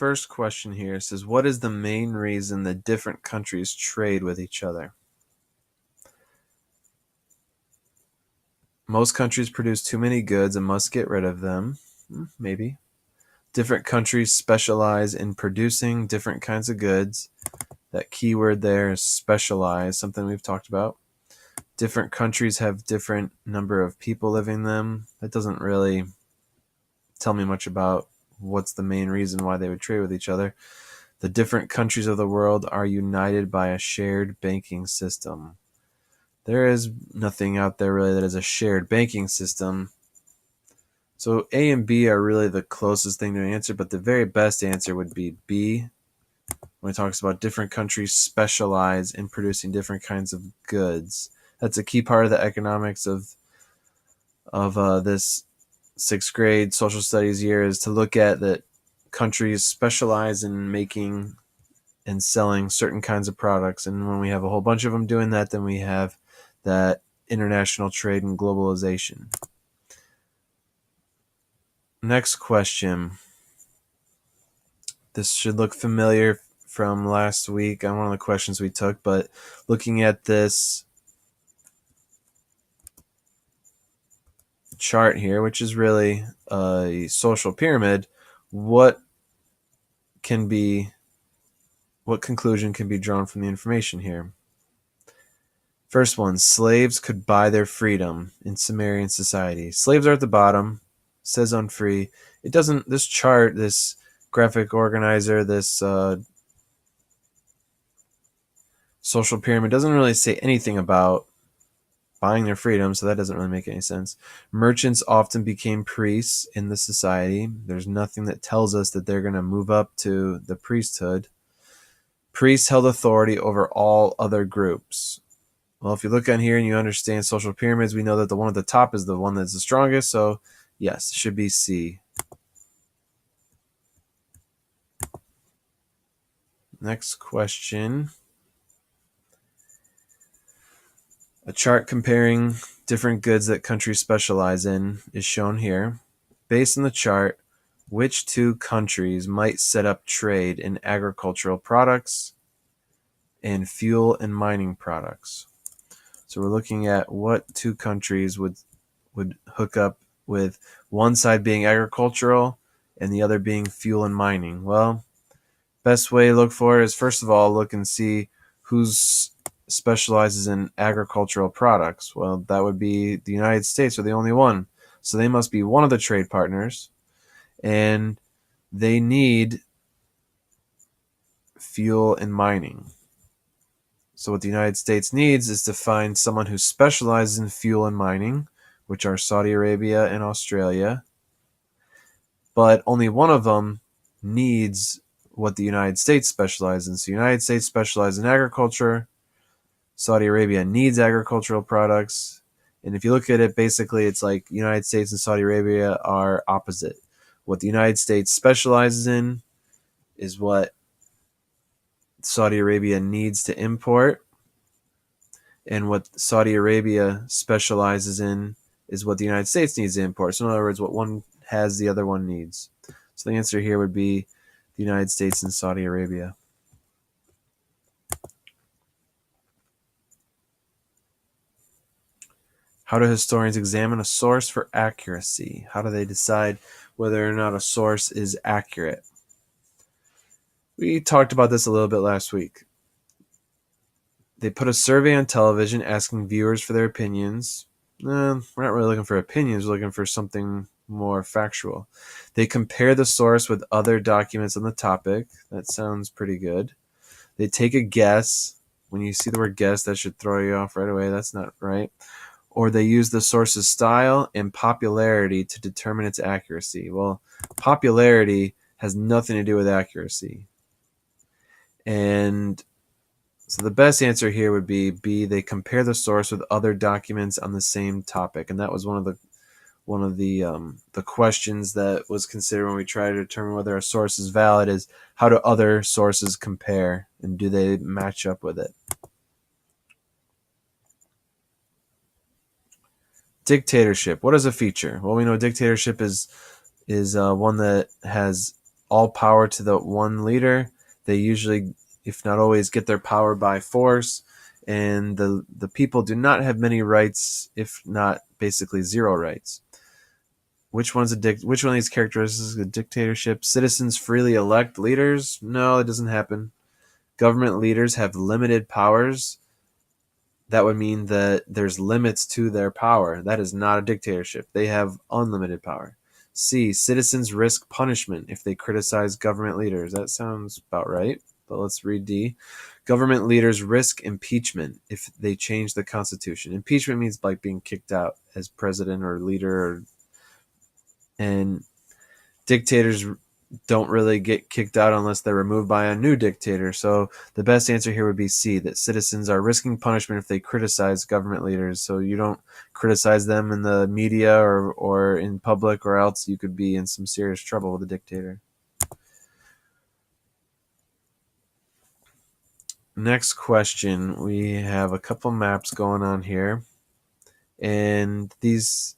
first question here says, what is the main reason that different countries trade with each other? Most countries produce too many goods and must get rid of them. Maybe. Different countries specialize in producing different kinds of goods. That keyword there is specialize, something we've talked about. Different countries have different number of people living in them. That doesn't really tell me much about what's the main reason why they would trade with each other. The different countries of the world are united by a shared banking system. There is nothing out there really that is a shared banking system. So A and B are really the closest thing to an answer, but the very best answer would be B, when it talks about different countries specialize in producing different kinds of goods. That's a key part of the economics of this sixth grade social studies year, is to look at that countries specialize in making and selling certain kinds of products. And when we have a whole bunch of them doing that, then we have that international trade and globalization. Next question. This should look familiar from last week on one of the questions we took, but looking at this chart here, which is really a social pyramid, what conclusion can be drawn from the information here? First one, slaves could buy their freedom in Sumerian society. Slaves are at the bottom, says on free. It doesn't, this chart, this graphic organizer, this social pyramid doesn't really say anything about buying their freedom, so that doesn't really make any sense. Merchants often became priests in the society. There's nothing that tells us that they're going to move up to the priesthood. Priests held authority over all other groups. Well, if you look on here and you understand social pyramids, we know that the one at the top is the one that's the strongest, so yes, it should be C. Next question. A chart comparing different goods that countries specialize in is shown here. Based on the chart, which two countries might set up trade in agricultural products and fuel and mining products? So we're looking at what two countries would hook up with, one side being agricultural and the other being fuel and mining. Well, best way to look for it is, first of all, look and see who's specializes in agricultural products. Well, that would be the United States, are the only one. So they must be one of the trade partners, and they need fuel and mining. So what the United States needs is to find someone who specializes in fuel and mining, which are Saudi Arabia and Australia. But only one of them needs what the United States specializes in. So the United States specializes in agriculture. Saudi Arabia needs agricultural products. And if you look at it, basically it's like United States and Saudi Arabia are opposite. What the United States specializes in is what Saudi Arabia needs to import, and what Saudi Arabia specializes in is what the United States needs to import. So in other words, what one has, the other one needs. So the answer here would be the United States and Saudi Arabia. How do historians examine a source for accuracy? How do they decide whether or not a source is accurate? We talked about this a little bit last week. They put a survey on television asking viewers for their opinions. We're not really looking for opinions, we're looking for something more factual. They compare the source with other documents on the topic. That sounds pretty good. They take a guess. When you see the word guess, that should throw you off right away. That's not right. Or they use the source's style and popularity to determine its accuracy. Well, popularity has nothing to do with accuracy. And so the best answer here would be B. They compare the source with other documents on the same topic, and that was one of the questions that was considered when we try to determine whether a source is valid, is how do other sources compare and do they match up with it? Dictatorship. What is a feature? Well, we know dictatorship is one that has all power to the one leader. They usually, if not always, get their power by force, and the people do not have many rights, if not basically zero rights. Which one of these characteristics is a dictatorship? Citizens freely elect leaders? No, it doesn't happen. Government leaders have limited powers. That would mean that there's limits to their power. That is not a dictatorship. They have unlimited power. C, citizens risk punishment if they criticize government leaders. That sounds about right, but let's read D. Government leaders risk impeachment if they change the Constitution. Impeachment means like being kicked out as president or leader, and dictators don't really get kicked out unless they're removed by a new dictator. So the best answer here would be C, that citizens are risking punishment if they criticize government leaders. So you don't criticize them in the media or in public, or else you could be in some serious trouble with a dictator. Next question. We have a couple maps going on here, and these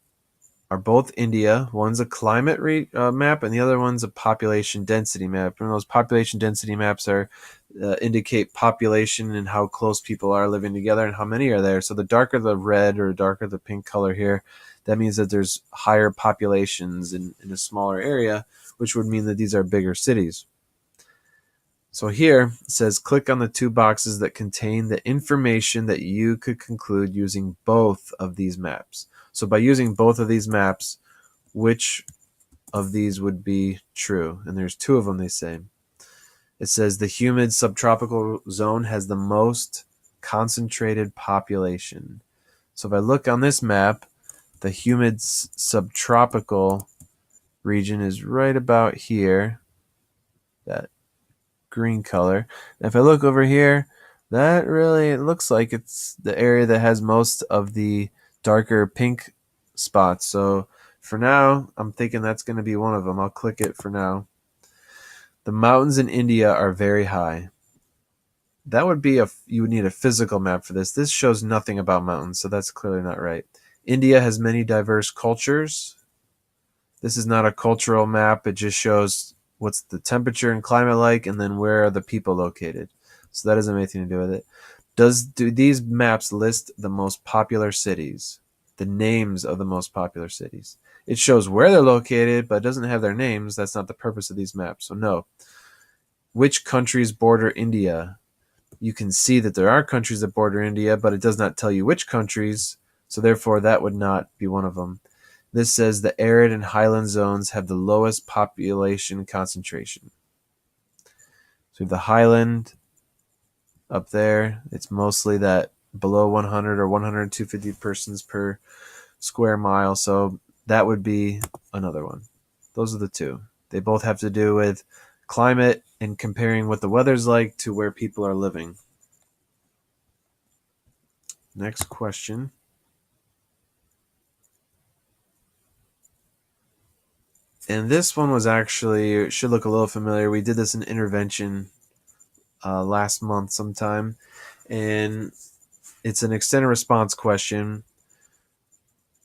are both India. One's a climate map, and the other one's a population density map. And those population density maps are indicate population and how close people are living together and how many are there. So the darker the red or darker the pink color here, that means that there's higher populations in a smaller area, which would mean that these are bigger cities. So here it says click on the two boxes that contain the information that you could conclude using both of these maps. So by using both of these maps, which of these would be true? And there's two of them, they say. It says the humid subtropical zone has the most concentrated population. So if I look on this map, the humid subtropical region is right about here, that green color. And if I look over here, that really, it looks like it's the area that has most of the darker pink spots. So for now, I'm thinking that's going to be one of them. I'll click it for now. The mountains in India are very high. That would be you would need a physical map for this. This shows nothing about mountains, so that's clearly not right. India has many diverse cultures. This is not a cultural map. It just shows what's the temperature and climate like, and then where are the people located. So that doesn't have anything to do with it. Do these maps list the most popular cities? The names of the most popular cities. It shows where they're located, but it doesn't have their names. That's not the purpose of these maps. So no. Which countries border India? You can see that there are countries that border India, but it does not tell you which countries. So therefore, that would not be one of them. This says the arid and highland zones have the lowest population concentration. So we have the highland up there. It's mostly that below 100 or 100, 250 persons per square mile. So that would be another one. Those are the two. They both have to do with climate and comparing what the weather's like to where people are living. Next question. And this one was actually, it should look a little familiar. We did this in intervention last month sometime. And it's an extended response question.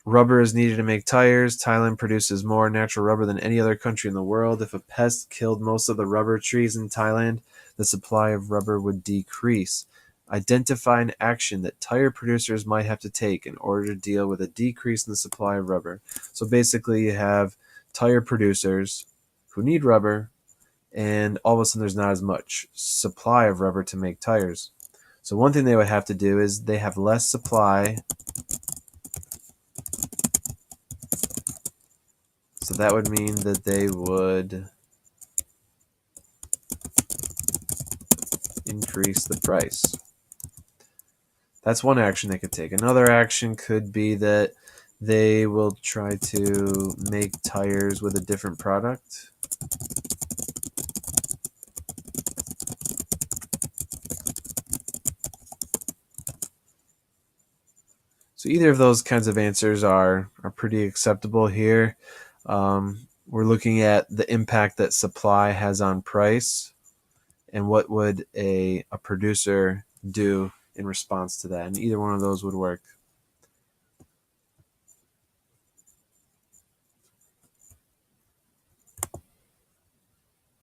Rubber is needed to make tires. Thailand produces more natural rubber than any other country in the world. If a pest killed most of the rubber trees in Thailand, the supply of rubber would decrease. Identify an action that tire producers might have to take in order to deal with a decrease in the supply of rubber. So basically you have tire producers who need rubber, and all of a sudden there's not as much supply of rubber to make tires. So one thing they would have to do is they have less supply. So that would mean that they would increase the price. That's one action they could take. Another action could be that they will try to make tires with a different product. So either of those kinds of answers are pretty acceptable here. We're looking at the impact that supply has on price, and what would a producer do in response to that. And either one of those would work.